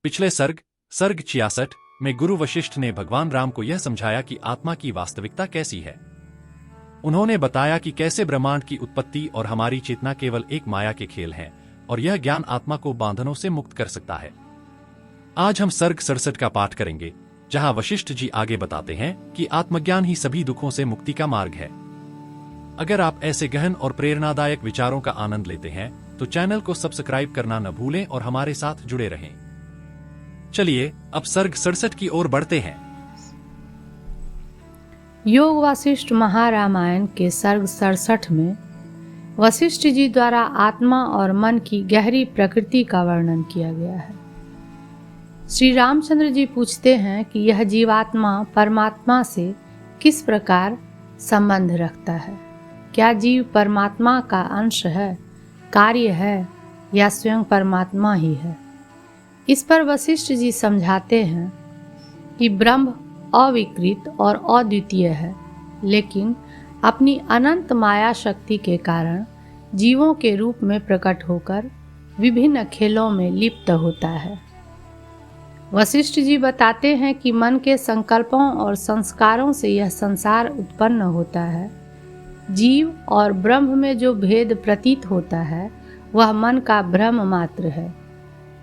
पिछले सर्ग 66 में गुरु वशिष्ठ ने भगवान राम को यह समझाया कि आत्मा की वास्तविकता कैसी है। उन्होंने बताया कि कैसे ब्रह्मांड की उत्पत्ति और हमारी चेतना केवल एक माया के खेल हैं और यह ज्ञान आत्मा को बांधनों से मुक्त कर सकता है। आज हम सर्ग 67 का पाठ करेंगे, जहां वशिष्ठ जी आगे बताते हैं कि आत्मज्ञान ही सभी दुखों से मुक्ति का मार्ग है। अगर आप ऐसे गहन और प्रेरणादायक विचारों का आनंद लेते हैं तो चैनल को सब्सक्राइब करना न भूलें और हमारे साथ जुड़े रहें। चलिए अब सर्ग 67 की ओर बढ़ते हैं। योग वासिष्ठ महारामायण के सर्ग 67 में वशिष्ठ जी द्वारा आत्मा और मन की गहरी प्रकृति का वर्णन किया गया है। श्री रामचंद्र जी पूछते हैं कि यह जीवात्मा परमात्मा से किस प्रकार संबंध रखता है। क्या जीव परमात्मा का अंश है, कार्य है, या स्वयं परमात्मा ही है? इस पर वशिष्ठ जी समझाते हैं कि ब्रह्म अविकृत और अद्वितीय है, लेकिन अपनी अनंत माया शक्ति के कारण जीवों के रूप में प्रकट होकर विभिन्न खेलों में लिप्त होता है। वशिष्ठ जी बताते हैं कि मन के संकल्पों और संस्कारों से यह संसार उत्पन्न होता है। जीव और ब्रह्म में जो भेद प्रतीत होता है वह मन का भ्रम मात्र है।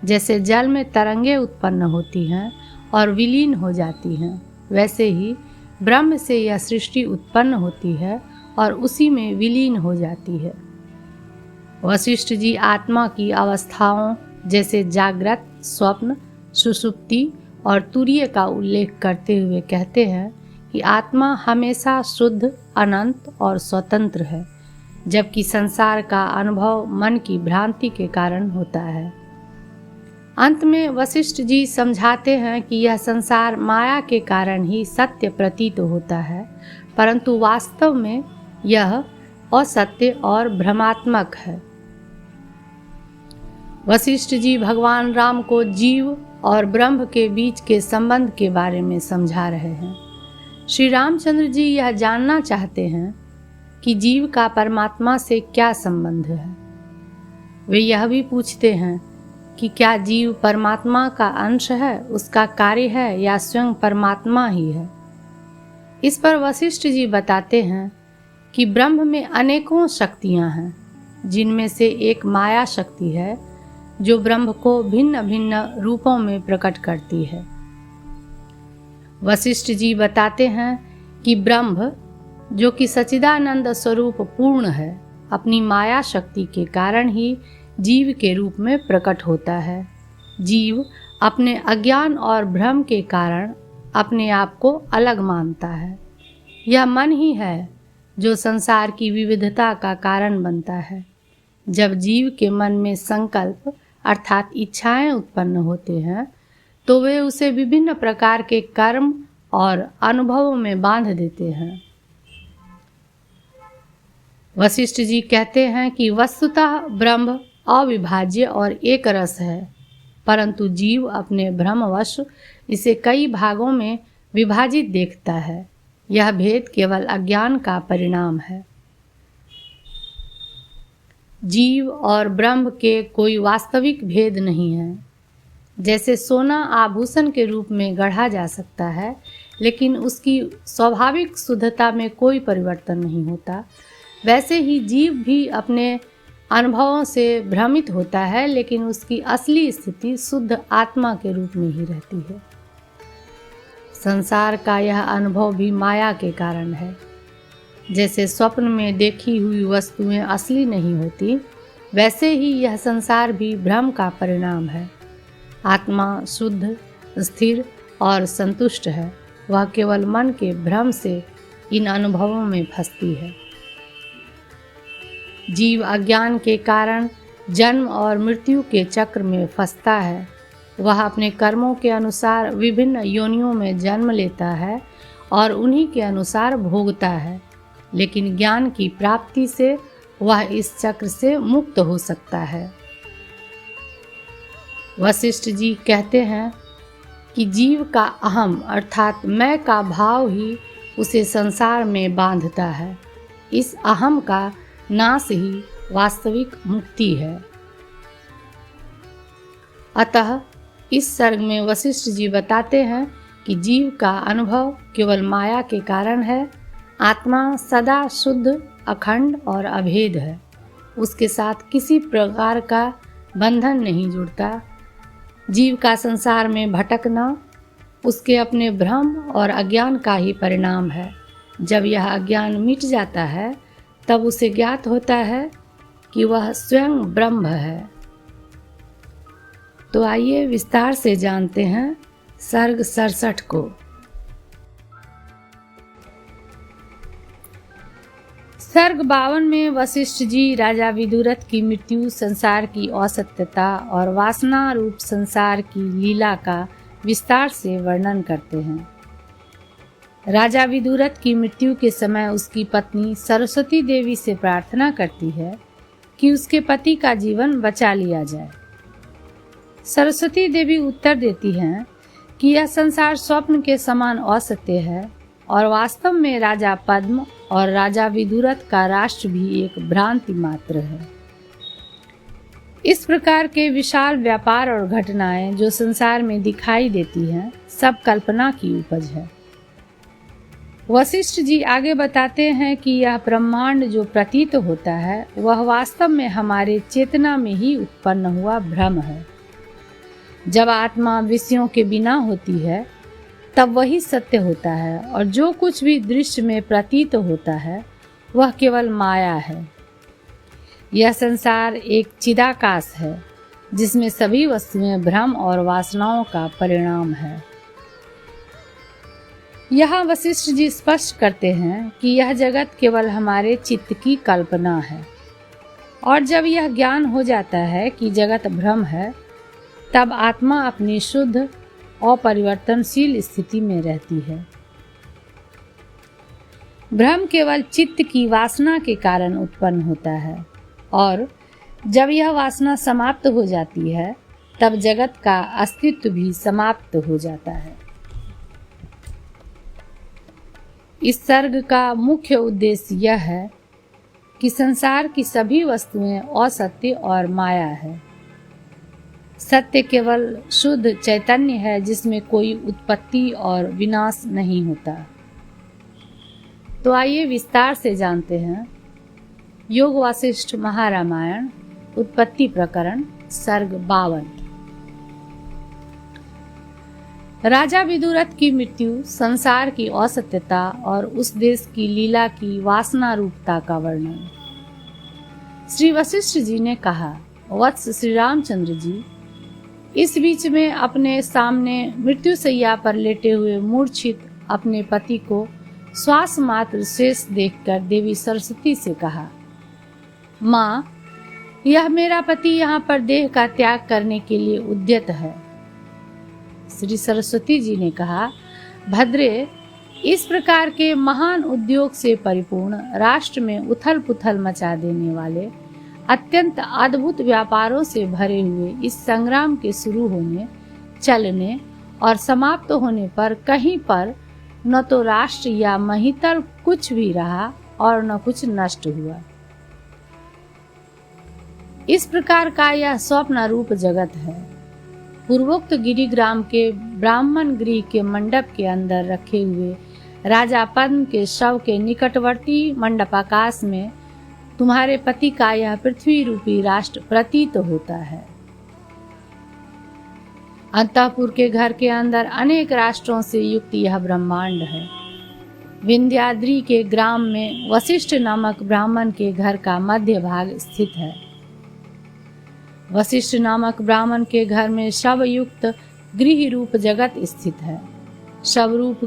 जैसे जल में तरंगे उत्पन्न होती हैं और विलीन हो जाती हैं, वैसे ही ब्रह्म से यह सृष्टि उत्पन्न होती है और उसी में विलीन हो जाती है। वशिष्ठ जी आत्मा की अवस्थाओं जैसे जागृत, स्वप्न, सुषुप्ति और तुरीय का उल्लेख करते हुए कहते हैं कि आत्मा हमेशा शुद्ध, अनंत और स्वतंत्र है, जबकि संसार का अनुभव मन की भ्रांति के कारण होता है। अंत में वशिष्ठ जी समझाते हैं कि यह संसार माया के कारण ही सत्य प्रतीत होता है, परंतु वास्तव में यह असत्य और भ्रमात्मक है। वशिष्ठ जी भगवान राम को जीव और ब्रह्म के बीच के संबंध के बारे में समझा रहे हैं। श्री रामचंद्र जी यह जानना चाहते हैं कि जीव का परमात्मा से क्या संबंध है। वे यह भी पूछते हैं कि क्या जीव परमात्मा का अंश है, उसका कार्य है, या स्वयं परमात्मा ही है। इस पर वशिष्ठ जी बताते हैं कि ब्रह्म में अनेकों शक्तियां हैं, जिनमें से एक माया शक्ति है जो ब्रह्म को भिन्न भिन्न रूपों में प्रकट करती है। वशिष्ठ जी बताते हैं कि ब्रह्म, जो कि सच्चिदानंद स्वरूप पूर्ण है, अपनी माया शक्ति के कारण ही जीव के रूप में प्रकट होता है। जीव अपने अज्ञान और भ्रम के कारण अपने आप को अलग मानता है। यह मन ही है जो संसार की विविधता का कारण बनता है। जब जीव के मन में संकल्प अर्थात इच्छाएं उत्पन्न होते हैं तो वे उसे विभिन्न प्रकार के कर्म और अनुभवों में बांध देते हैं। वशिष्ठ जी कहते हैं कि वस्तुतः ब्रह्म अविभाज्य और एक रस है, परंतु जीव अपने भ्रमवश इसे कई भागों में विभाजित देखता है। यह भेद केवल अज्ञान का परिणाम है। जीव और ब्रह्म के कोई वास्तविक भेद नहीं है। जैसे सोना आभूषण के रूप में गढ़ा जा सकता है, लेकिन उसकी स्वाभाविक शुद्धता में कोई परिवर्तन नहीं होता, वैसे ही जीव भी अपने अनुभवों से भ्रमित होता है, लेकिन उसकी असली स्थिति शुद्ध आत्मा के रूप में ही रहती है। संसार का यह अनुभव भी माया के कारण है। जैसे स्वप्न में देखी हुई वस्तुएं असली नहीं होती, वैसे ही यह संसार भी भ्रम का परिणाम है। आत्मा शुद्ध, स्थिर और संतुष्ट है। वह केवल मन के भ्रम से इन अनुभवों में फंसती है। जीव अज्ञान के कारण जन्म और मृत्यु के चक्र में फंसता है। वह अपने कर्मों के अनुसार विभिन्न योनियों में जन्म लेता है और उन्हीं के अनुसार भोगता है, लेकिन ज्ञान की प्राप्ति से वह इस चक्र से मुक्त हो सकता है। वशिष्ठ जी कहते हैं कि जीव का अहम अर्थात मैं का भाव ही उसे संसार में बांधता है। इस अहम का नाश ही वास्तविक मुक्ति है। अतः इस सर्ग में वशिष्ठ जी बताते हैं कि जीव का अनुभव केवल माया के कारण है। आत्मा सदा शुद्ध, अखंड और अभेद है। उसके साथ किसी प्रकार का बंधन नहीं जुड़ता। जीव का संसार में भटकना उसके अपने भ्रम और अज्ञान का ही परिणाम है। जब यह अज्ञान मिट जाता है तब उसे ज्ञात होता है कि वह स्वयं ब्रह्म है। तो आइए विस्तार से जानते हैं सर्ग 67 को। सर्ग 52 में वशिष्ठ जी राजा विदुरथ की मृत्यु, संसार की असत्यता और वासना रूप संसार की लीला का विस्तार से वर्णन करते हैं। राजा विदुरथ की मृत्यु के समय उसकी पत्नी सरस्वती देवी से प्रार्थना करती है कि उसके पति का जीवन बचा लिया जाए। सरस्वती देवी उत्तर देती हैं कि यह संसार स्वप्न के समान असत्य है और वास्तव में राजा पद्म और राजा विदुरथ का राष्ट्र भी एक भ्रांति मात्र है। इस प्रकार के विशाल व्यापार और घटनाएं जो संसार में दिखाई देती हैं, सब कल्पना की उपज है। वशिष्ठ जी आगे बताते हैं कि यह ब्रह्मांड जो प्रतीत होता है वह वास्तव में हमारे चेतना में ही उत्पन्न हुआ भ्रम है। जब आत्मा विषयों के बिना होती है तब वही सत्य होता है और जो कुछ भी दृश्य में प्रतीत होता है वह केवल माया है। यह संसार एक चिदाकाश है जिसमें सभी वस्तुएं भ्रम और वासनाओं का परिणाम है। यहाँ वशिष्ठ जी स्पष्ट करते हैं कि यह जगत केवल हमारे चित्त की कल्पना है और जब यह ज्ञान हो जाता है कि जगत भ्रम है तब आत्मा अपनी शुद्ध अपरिवर्तनशील स्थिति में रहती है। भ्रम केवल चित्त की वासना के कारण उत्पन्न होता है और जब यह वासना समाप्त हो जाती है तब जगत का अस्तित्व भी समाप्त हो जाता है। इस सर्ग का मुख्य उद्देश्य यह है कि संसार की सभी वस्तुएं असत्य और माया है। सत्य केवल शुद्ध चैतन्य है जिसमें कोई उत्पत्ति और विनाश नहीं होता। तो आइए विस्तार से जानते हैं योग वासिष्ठ महारामायण उत्पत्ति प्रकरण सर्ग 52। राजा विदुरथ की मृत्यु, संसार की असत्यता और उस देश की लीला की वासना रूपता का वर्णन। श्री वशिष्ठ जी ने कहा, वत्स श्री रामचंद्र जी, इस बीच में अपने सामने मृत्युशैया पर लेटे हुए मूर्छित अपने पति को श्वास मात्र शेष देखकर देवी सरस्वती से कहा, माँ, यह मेरा पति यहाँ पर देह का त्याग करने के लिए उद्यत है। श्री सरस्वती जी ने कहा, भद्रे, इस प्रकार के महान उद्योग से परिपूर्ण राष्ट्र में उथल पुथल मचा देने वाले अत्यंत अद्भुत व्यापारों से भरे हुए इस संग्राम के शुरू होने, चलने और समाप्त होने पर कहीं पर न तो राष्ट्र या महितल कुछ भी रहा और न कुछ नष्ट हुआ। इस प्रकार का यह स्वप्न रूप जगत है। पूर्वोक्त गिरिग्राम के ब्राह्मण गृह के मंडप के अंदर रखे हुए राजा पद्म के शव के निकटवर्ती मंडपाकाश में तुम्हारे पति का यह पृथ्वी रूपी राष्ट्र प्रतीत होता है। अंतःपुर के घर के अंदर अनेक राष्ट्रों से युक्त यह ब्रह्मांड है। विंध्याद्रि के ग्राम में वशिष्ठ नामक ब्राह्मण के घर का मध्य भाग स्थित है। वशिष्ठ नामक ब्राह्मण के घर में शव युक्त गृह रूप जगत स्थित है। शव रूप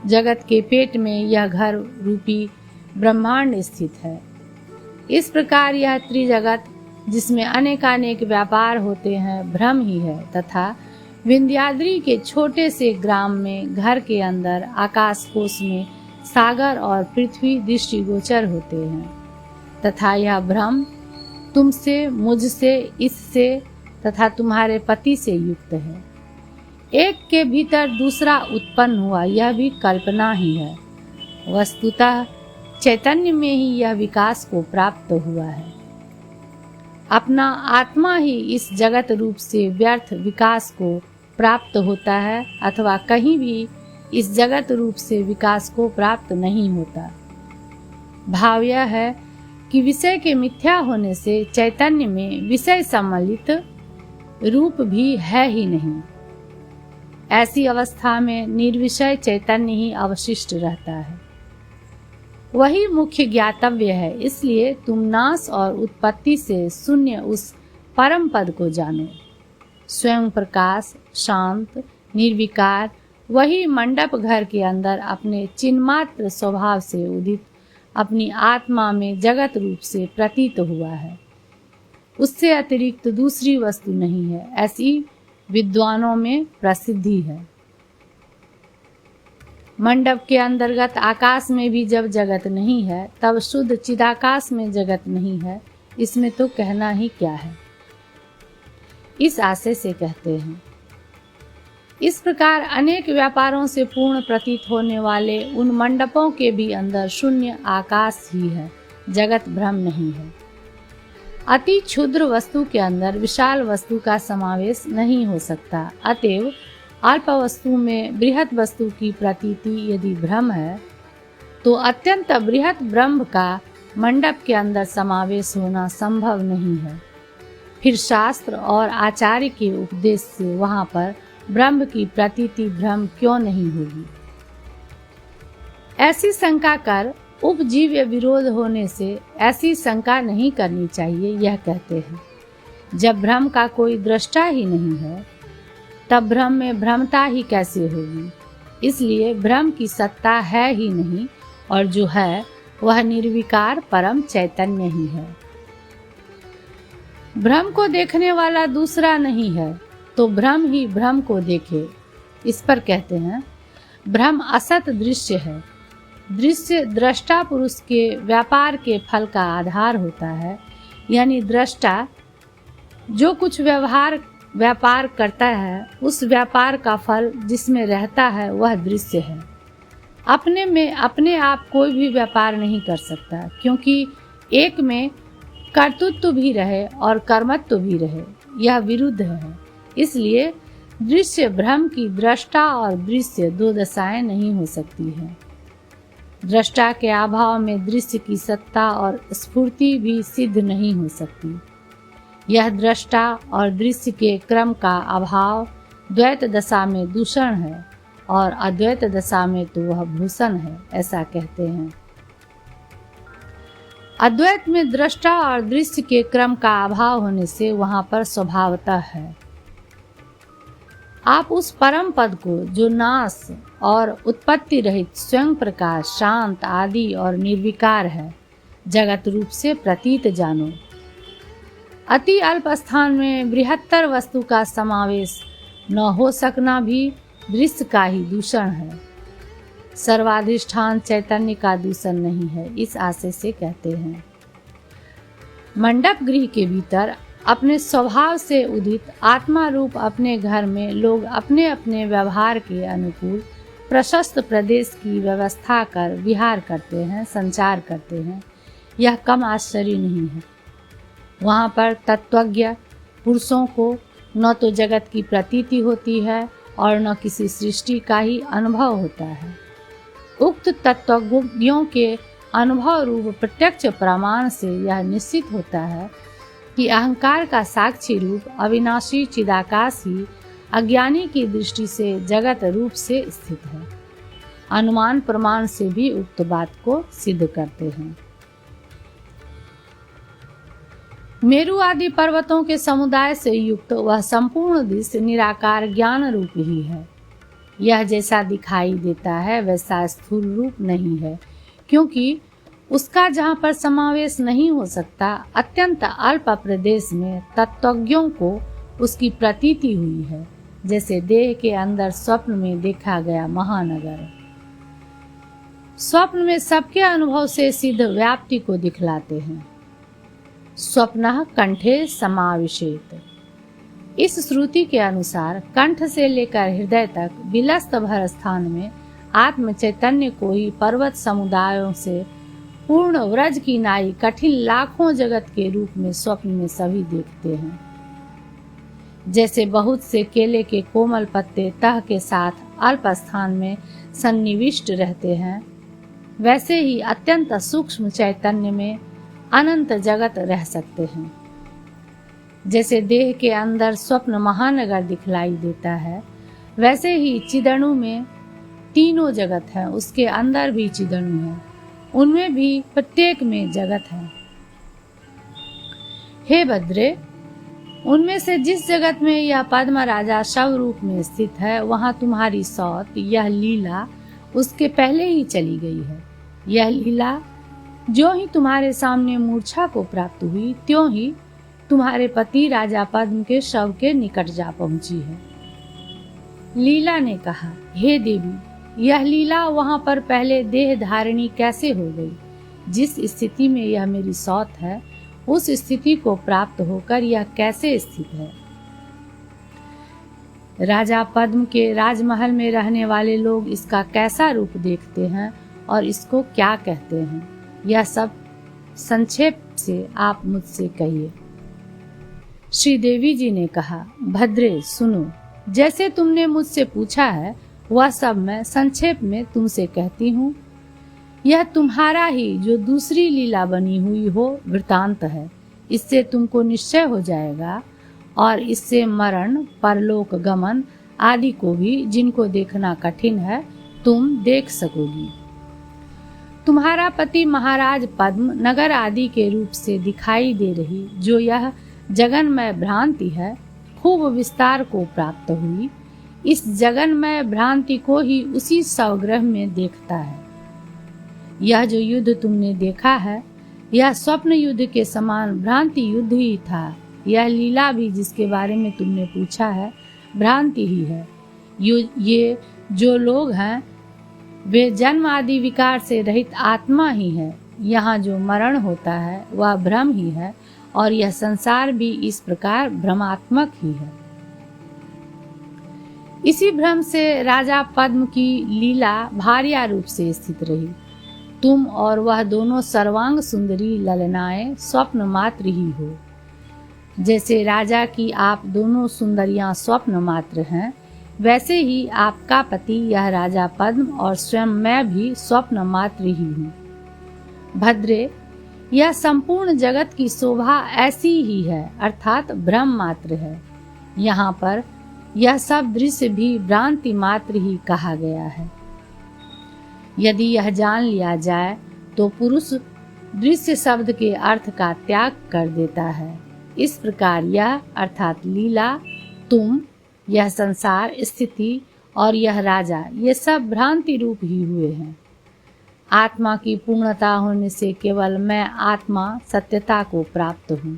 जगत के पेट में यह घर रूपी ब्रह्मांड स्थित है। इस प्रकार यह त्रिजगत, जिसमें अनेकानेक व्यापार होते हैं, भ्रम ही है तथा विंध्याद्रि के छोटे से ग्राम में घर के अंदर आकाश कोश में सागर और पृथ्वी दृष्टिगोचर होते हैं तथा यह भ्रम तुमसे, मुझसे, इससे तथा तुम्हारे पति से युक्त है। एक के भीतर दूसरा उत्पन्न हुआ, यह भी कल्पना ही है। वस्तुतः चैतन्य में ही यह विकास को प्राप्त हुआ है। अपना आत्मा ही इस जगत रूप से व्यर्थ विकास को प्राप्त होता है अथवा कहीं भी इस जगत रूप से विकास को प्राप्त नहीं होता। भाव यह है कि विषय के मिथ्या होने से चैतन्य में विषय सम्मिलित रूप भी है ही नहीं। ऐसी अवस्था में निर्विषय चैतन्य ही अवशिष्ट रहता है। वही मुख्य ज्ञातव्य है। इसलिए तुम नाश और उत्पत्ति से शून्य उस परम पद को जानो। स्वयं प्रकाश, शांत, निर्विकार वही मंडप घर के अंदर अपने चिन्मात्र स्वभाव से उदित अपनी आत्मा में जगत रूप से प्रतीत हुआ है। उससे अतिरिक्त दूसरी वस्तु नहीं है, ऐसी विद्वानों में प्रसिद्धि है। मंडप के अंतर्गत आकाश में भी जब जगत नहीं है, तब शुद्ध चिदाकाश में जगत नहीं है, इसमें तो कहना ही क्या है। इस आशय से कहते हैं। इस प्रकार अनेक व्यापारों से पूर्ण प्रतीत होने वाले उन मंडपों के भी अंदर शून्य आकाश ही है, जगत भ्रम नहीं है। अति क्षुद्र वस्तु के अंदर विशाल वस्तु का समावेश नहीं हो सकता। अतएव अल्प वस्तु में बृहत वस्तु की प्रतीति यदि भ्रम है, तो अत्यंत बृहत ब्रह्म का मंडप के अंदर समावेश होना संभव नहीं है। फिर शास्त्र और आचार्य के उपदेश से वहां पर ब्रह्म की प्रतीति भ्रम क्यों नहीं होगी। ऐसी शंका कर उपजीव्य विरोध होने से ऐसी शंका नहीं करनी चाहिए। यह कहते हैं, जब भ्रम का कोई दृष्टा ही नहीं है, तब भ्रम में भ्रमता ही कैसे होगी। इसलिए भ्रम की सत्ता है ही नहीं, और जो है वह निर्विकार परम चैतन्य ही है। भ्रम को देखने वाला दूसरा नहीं है, तो भ्रम ही भ्रम को देखे। इस पर कहते हैं, भ्रम असत दृश्य है। दृश्य दृष्टा पुरुष के व्यापार के फल का आधार होता है। यानी दृष्टा जो कुछ व्यापार करता है, उस व्यापार का फल जिसमें रहता है वह दृश्य है। अपने में अपने आप कोई भी व्यापार नहीं कर सकता, क्योंकि एक में कर्तृत्व भी रहे और कर्मत्व भी रहे, यह विरुद्ध है। इसलिए दृश्य भ्रम की दृष्टा और दृश्य दो दशाएं नहीं हो सकती है। दृष्टा के अभाव में दृश्य की सत्ता और स्फूर्ति भी सिद्ध नहीं हो सकती। यह दृष्टा और दृश्य के क्रम का अभाव द्वैत दशा में दूषण है, और अद्वैत दशा में तो वह भूषण है, ऐसा कहते हैं। अद्वैत में दृष्टा और दृश्य के क्रम का अभाव होने से वहां पर स्वभावतः है। आप उस परम पद को, जो नाश और उत्पत्ति रहित स्वयं प्रकाश, शांत, आदि और निर्विकार है, जगत रूप से प्रतीत जानो। अति अल्प स्थान में बृहत्तर वस्तु का समावेश न हो सकना भी दृश्य का ही दूषण है। सर्वाधिष्ठान चैतन्य का दूषण नहीं है। इस आशय से कहते हैं, मंडप गृह के भीतर अपने स्वभाव से उदित आत्मा रूप अपने घर में लोग अपने अपने व्यवहार के अनुकूल प्रशस्त प्रदेश की व्यवस्था कर विहार करते हैं, संचार करते हैं। यह कम आश्चर्य नहीं है। वहाँ पर तत्वज्ञ पुरुषों को न तो जगत की प्रतीति होती है और न किसी सृष्टि का ही अनुभव होता है। उक्त तत्वज्ञों के अनुभव रूप प्रत्यक्ष प्रमाण से यह निश्चित होता है कि अहंकार का साक्षी रूप अविनाशी चिदाकाश ही अज्ञानी की दृष्टि से जगत रूप से स्थित है। अनुमान प्रमाण से भी उक्त बात को सिद्ध करते हैं। मेरु आदि पर्वतों के समुदाय से युक्त वह संपूर्ण दृश्य निराकार ज्ञान रूप ही है। यह जैसा दिखाई देता है वैसा स्थूल रूप नहीं है, क्योंकि उसका जहाँ पर समावेश नहीं हो सकता, अत्यंत अल्प प्रदेश में तत्वज्ञों को उसकी प्रतीति हुई है, जैसे देह के अंदर स्वप्न में देखा गया महानगर। स्वप्न में सबके अनुभव से सिद्ध व्याप्ति को दिखलाते हैं। स्वप्नः कंठे समाविशेत। इस श्रुति के अनुसार कंठ से लेकर हृदय तक विलस्त भर स्थान में आत्म चैतन्य को ही पर्वत समुदायों से पूर्ण व्रज की नाई कठिन लाखों जगत के रूप में स्वप्न में सभी देखते हैं। जैसे बहुत से केले के कोमल पत्ते तह के साथ अल्प स्थान में सन्निविष्ट रहते हैं, वैसे ही अत्यंत सूक्ष्म चैतन्य में अनंत जगत रह सकते हैं। जैसे देह के अंदर स्वप्न महानगर दिखलाई देता है, वैसे ही चिदणु में तीनों जगत है, उसके अंदर भी चिदणु है, उनमें भी प्रत्येक में जगत है। हे भद्रे, उनमें से जिस जगत में यह पद्म राजा शव रूप में स्थित है, वहां तुम्हारी सौत, यह लीला उसके पहले ही चली गई है। यह लीला जो ही तुम्हारे सामने मूर्छा को प्राप्त हुई, त्यों ही तुम्हारे पति राजा पद्म के शव के निकट जा पहुंची है। लीला ने कहा, हे देवी, यह लीला वहां पर पहले देह धारिणी कैसे हो गई? जिस स्थिति में यह मेरी सौत है, उस स्थिति को प्राप्त होकर यह कैसे स्थित है? राजा पद्म के राजमहल में रहने वाले लोग इसका कैसा रूप देखते हैं और इसको क्या कहते हैं? यह सब संक्षेप से आप मुझसे कहिए। श्री देवी जी ने कहा, भद्रे सुनो, जैसे तुमने मुझसे पूछा है वह सब मैं संक्षेप में तुमसे कहती हूँ। यह तुम्हारा ही जो दूसरी लीला बनी हुई हो वृतांत है। इससे तुमको निश्चय हो जाएगा और इससे मरण, परलोक गमन आदि को भी, जिनको देखना कठिन है, तुम देख सकोगी। तुम्हारा पति महाराज पद्म नगर आदि के रूप से दिखाई दे रही जो यह जगन्मय भ्रांति है, खूब विस्तार को प्राप्त हुई। इस जगन्मय भ्रांति को ही उसी स्वगृह में देखता है। यह जो युद्ध तुमने देखा है, यह स्वप्न युद्ध के समान भ्रांति युद्ध ही था। यह लीला भी जिसके बारे में तुमने पूछा है, भ्रांति ही है। ये जो लोग हैं, वे जन्म आदि विकार से रहित आत्मा ही है। यहाँ जो मरण होता है वह भ्रम ही है, और यह संसार भी इस प्रकार भ्रमात्मक ही है। इसी भ्रम से राजा पद्म की लीला भार्या रूप से स्थित रही। तुम और वह दोनों सर्वांग सुंदरी ललनाएं स्वप्न मात्र ही हो। जैसे राजा की आप दोनों सुंदरियां स्वप्न मात्र हैं, वैसे ही आपका पति यह राजा पद्म और स्वयं मैं भी स्वप्न मात्र ही हूँ। भद्रे, यह संपूर्ण जगत की शोभा ऐसी ही है, अर्थात भ्रम मात्र है। यहाँ पर यह सब दृश्य भी भ्रांति मात्र ही कहा गया है। यदि यह जान लिया जाए तो पुरुष दृश्य शब्द के अर्थ का त्याग कर देता है। इस प्रकार यह अर्थात लीला, तुम, यह संसार, स्थिति और यह राजा, ये सब भ्रांति रूप ही हुए हैं। आत्मा की पूर्णता होने से केवल मैं आत्मा सत्यता को प्राप्त हूँ।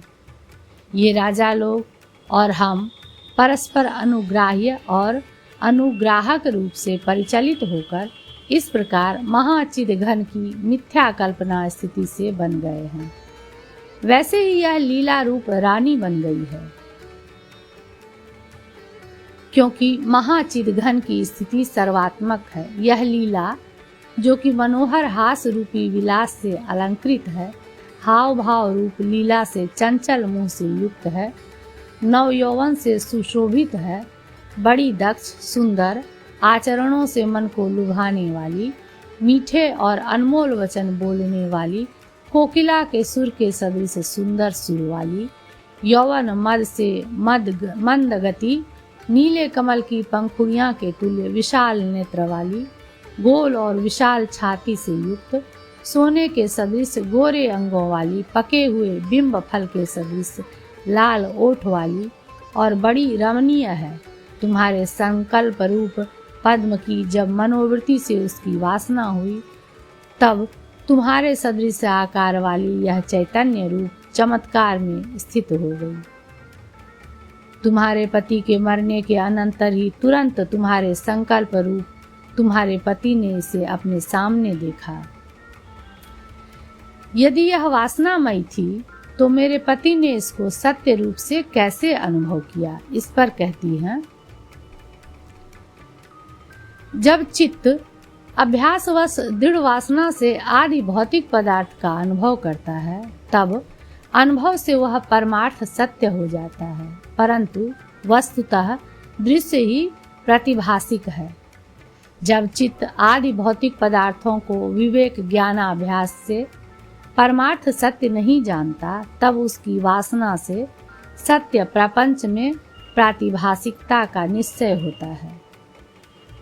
ये राजा लोग और हम परस्पर अनुग्राह्य और अनुग्राहक रूप से परिचालित होकर इस प्रकार महाचिद घन की मिथ्या कल्पना स्थिति से बन गए हैं। वैसे ही यह लीला रूप रानी बन गई है, क्योंकि महाचिद घन की स्थिति सर्वात्मक है। यह लीला जो कि मनोहर हास रूपी विलास से अलंकृत है, हाव भाव रूप लीला से चंचल मुंह से युक्त है, नव यौवन से सुशोभित है, बड़ी दक्ष, सुंदर, आचरणों से मन को लुभाने वाली, मीठे और अनमोल वचन बोलने वाली, कोकिला के सुर के सदृश सुंदर सुर वाली, यौवन मद से मंद गति, नीले कमल की पंखुड़ियां के तुल्य विशाल नेत्र वाली, गोल और विशाल छाती से युक्त, सोने के सदृश गोरे अंगों वाली, पके हुए बिंब फल के सदृश लाल ओठ वाली और बड़ी रमणीय है। तुम्हारे संकल्प रूप पद्म की जब मनोवृत्ति से उसकी वासना हुई, तब तुम्हारे सदृश आकार वाली यह चैतन्य रूप चमत्कार में स्थित हो गई। तुम्हारे पति के मरने के अनंतर ही तुरंत तुम्हारे संकल्प रूप तुम्हारे पति ने इसे अपने सामने देखा। यदि यह वासनामयी थी तो मेरे पति ने इसको सत्य रूप से कैसे अनुभव किया? इस पर कहती हैं, जब चित्त अभ्यासवश दृढ़ वासना से आदि भौतिक पदार्थ का अनुभव करता है, तब अनुभव से वह परमार्थ सत्य हो जाता है। परंतु वस्तुतः दृश्य ही प्रतिभासिक है। जब चित्त आदि भौतिक पदार्थों को विवेक ज्ञानाभ्यास से परमार्थ सत्य नहीं जानता, तब उसकी वासना से सत्य प्रपंच में प्रातिभासिकता का निश्चय होता है।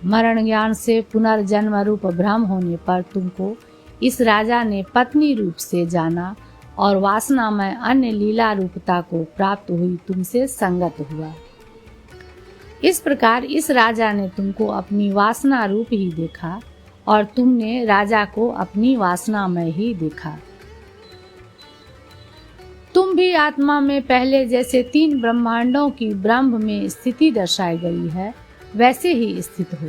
मरण ज्ञान से पुनर्जन्म रूप भ्रम होने पर तुमको इस राजा ने पत्नी रूप से जाना और वासना में अन्य लीला रूपता को प्राप्त हुई तुमसे संगत हुआ। इस प्रकार इस राजा ने तुमको अपनी वासना रूप ही देखा और तुमने राजा को अपनी वासना में ही देखा। तुम भी आत्मा में पहले जैसे 3 ब्रह्मांडों की ब्रह्म में स्थिति दर्शाई गई है वैसे ही स्थित हो,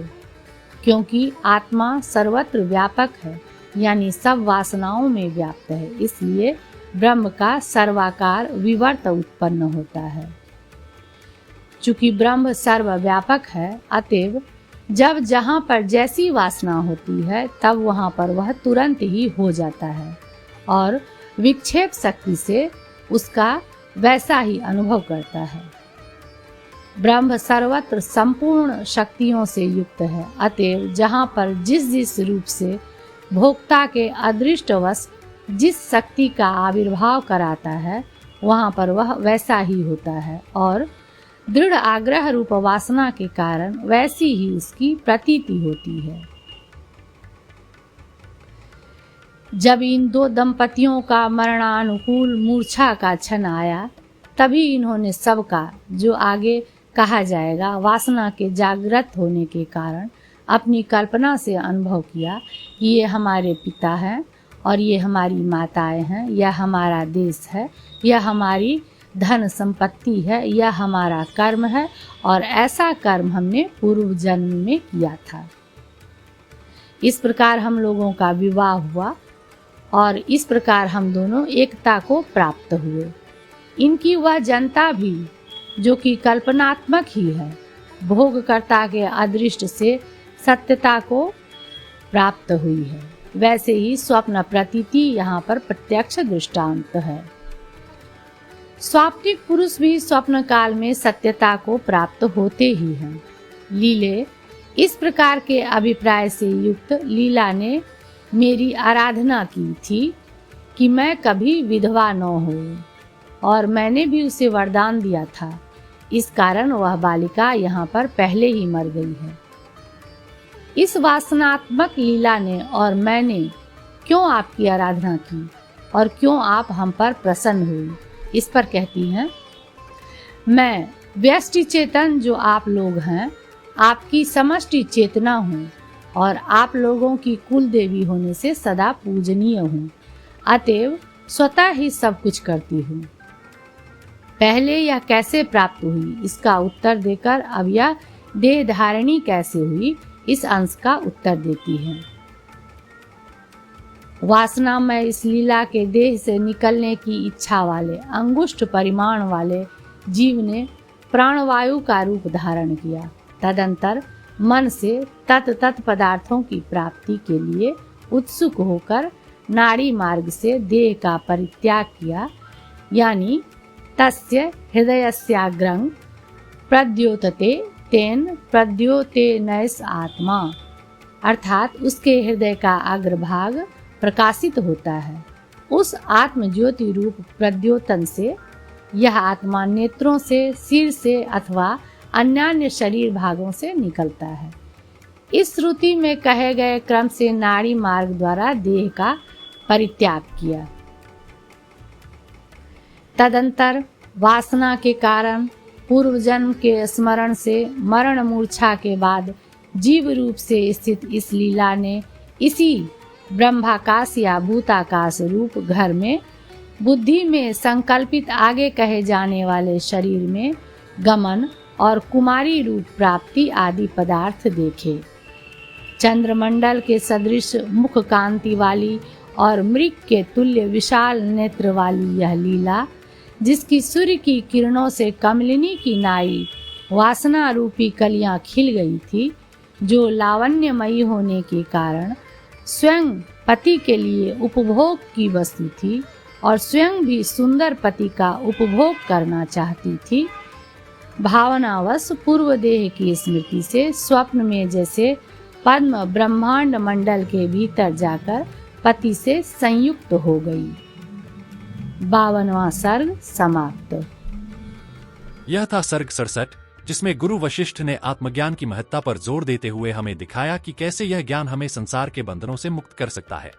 क्योंकि आत्मा सर्वत्र व्यापक है, यानी सब वासनाओं में व्याप्त है। इसलिए ब्रह्म का सर्वाकार विवर्त उत्पन्न होता है। चूंकि ब्रह्म सर्वव्यापक है, अतएव जब जहाँ पर जैसी वासना होती है तब वहाँ पर वह तुरंत ही हो जाता है और विक्षेप शक्ति से उसका वैसा ही अनुभव करता है। ब्रह्म सर्वत्र संपूर्ण शक्तियों से युक्त है, अतएव जहाँ पर जिस जिस रूप से भोक्ता के अदृष्टवश जिस शक्ति का आविर्भाव कराता है वहाँ पर वह वैसा ही होता है और दृढ़ आग्रह रूप वासना के कारण वैसी ही उसकी प्रतीति होती है। जब इन 2 दंपतियों का मरणानुकूल मूर्छा का क्षण आया, तभी इन्होंने सबका जो आगे कहा जाएगा वासना के जागृत होने के कारण अपनी कल्पना से अनुभव किया कि ये हमारे पिता हैं और ये हमारी माताएं हैं, यह हमारा देश है, यह हमारी धन संपत्ति है, यह हमारा कर्म है और ऐसा कर्म हमने पूर्व जन्म में किया था। इस प्रकार हम लोगों का विवाह हुआ और इस प्रकार हम दोनों एकता को प्राप्त हुए। इनकी वह जनता भी जो कि कल्पनात्मक ही है, भोगकर्ता के अदृष्ट से सत्यता को प्राप्त हुई है। वैसे ही स्वप्न प्रतीति यहाँ पर प्रत्यक्ष दृष्टांत है। स्वाप्निक पुरुष भी स्वप्न काल में सत्यता को प्राप्त होते ही हैं। लीले इस प्रकार के अभिप्राय से युक्त लीला ने मेरी आराधना की थी कि मैं कभी विधवा न हो, और मैंने भी उसे वरदान दिया था। इस कारण वह बालिका यहाँ पर पहले ही मर गई है। इस वासनात्मक लीला ने और मैंने क्यों आपकी आराधना की और क्यों आप हम पर प्रसन्न हुई, इस पर कहती हैं, मैं व्यष्टि चेतन जो आप लोग हैं, आपकी समष्टि चेतना हूँ और आप लोगों की कुल देवी होने से सदा पूजनीय हूँ, अतएव स्वतः ही सब कुछ करती हूँ। पहले यह कैसे प्राप्त हुई, इसका उत्तर देकर अब यह देह धारणी कैसे हुई, इस अंश का उत्तर देती है। वासना में इस लीला के देह से निकलने की इच्छा वाले अंगुष्ठ परिमाण वाले जीव ने प्राणवायु का रूप धारण किया। तदंतर मन से तत् पदार्थों की प्राप्ति के लिए उत्सुक होकर नाड़ी मार्ग से देह का परित्याग किया, यानी तस्य हृदयस्याग्रं प्रद्योतते तेन प्रद्योतेनैस आत्मा, अर्थात उसके हृदय का अग्रभाग प्रकाशित होता है। उस आत्म ज्योति रूप प्रद्योतन से यह आत्मा नेत्रों से, सिर से अथवा अन्यान्य शरीर भागों से निकलता है। इस श्रुति में कहे गए क्रम से नाड़ी मार्ग द्वारा देह का परित्याग किया। तदंतर वासना के कारण पूर्व जन्म के स्मरण से मरण मूर्छा के बाद जीव रूप से स्थित इस लीला ने इसी ब्रह्माकाश या भूताकाश रूप घर में बुद्धि में संकल्पित आगे कहे जाने वाले शरीर में गमन और कुमारी रूप प्राप्ति आदि पदार्थ देखे। चंद्रमंडल के सदृश मुख कांति वाली और मृग के तुल्य विशाल नेत्र वाली यह लीला, जिसकी सूर्य की किरणों से कमलिनी की नाई वासना रूपी कलियां खिल गई थी, जो लावण्यमयी होने के कारण स्वयं पति के लिए उपभोग की वस्तु थी और स्वयं भी सुंदर पति का उपभोग करना चाहती थी, भावनावश पूर्व देह की स्मृति से स्वप्न में जैसे पद्म ब्रह्मांड मंडल के भीतर जाकर पति से संयुक्त हो गई। 52वां सर्ग समाप्त। यह था सर्ग 67, जिसमें गुरु वशिष्ठ ने आत्मज्ञान की महत्ता पर जोर देते हुए हमें दिखाया कि कैसे यह ज्ञान हमें संसार के बंधनों से मुक्त कर सकता है।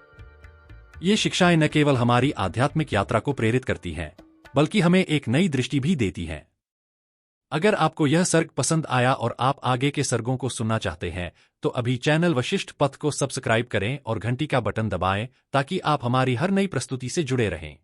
ये शिक्षाएं न केवल हमारी आध्यात्मिक यात्रा को प्रेरित करती हैं, बल्कि हमें एक नई दृष्टि भी देती हैं। अगर आपको यह सर्ग पसंद आया और आप आगे के सर्गों को सुनना चाहते हैं, तो अभी चैनल वशिष्ठ पथ को सब्सक्राइब करें और घंटी का बटन दबाएं ताकि आप हमारी हर नई प्रस्तुति से जुड़े रहें।